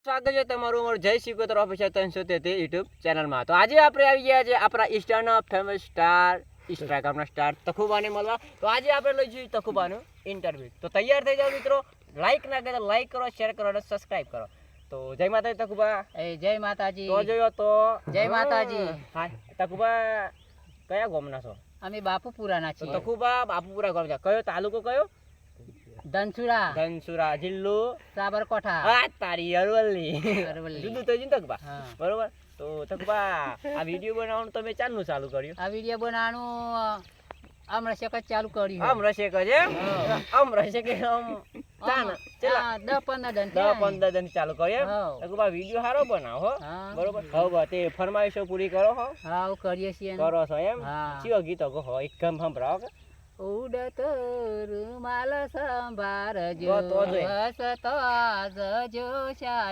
સ્વાગત છે તમારું અમારું જય સિકોતર ઓફિશિયલ 333 યુટ્યુબ ચેનલમાં. તો આજે આપણે આવી ગયા છે આપણા ઇન્સ્ટાના ફેમસ સ્ટાર ઇન્સ્ટાગ્રામના સ્ટાર તખુબાને મળવા. તો આજે આપણે લઈ જઈએ તખુબાનું ઇન્ટરવ્યુ. તો તૈયાર થઈ જાઓ મિત્રો, લાઈક ના કરો, લાઈક કરો, શેર કરો અને સબસ્ક્રાઇબ કરો. તો જય માતાજી તખુબા. જય માતાજી. તો જોયો તો જય માતાજી. હા તખુબા કયા ગામના છો? અમે બાપુપુરાના તો છીએ. તખુબા બાપુપુરા ગામ છે. કયો તાલુકો કયો? ધનસુરા, ધનસુરા, જિલ્લો સાબરકોઠા. આ તારી અરવલ્લી. અરવલ્લી. જુદું થઈ જઈને તકબા. હા. બરોબર. તો તકબા આ વિડીયો બનાવવાનું તમે ચાલનું ચાલુ કર્યું? આ વિડીયો બનાવવાનું હમણાં શેક જ ચાલુ કર્યું. આમ રશે કે છે આમ રશે કે આમ ચાન ચલા 10-15 દિન 10-15 દિન ચાલુ કર્યો. હા. તકબા વિડીયો સારો બનાવો હો. હા. બરોબર. હવે તે ફરમાઈશો પૂરી કરો હો. હા કરીએ છીએ ને. કરો છો એમ? હા. ચિયો ગીતો કહો એક ગમ સંભળાવો કે? ઉડતો રૂમાલ સંભારજો તો જોઈએ. હસતો આજ જોશા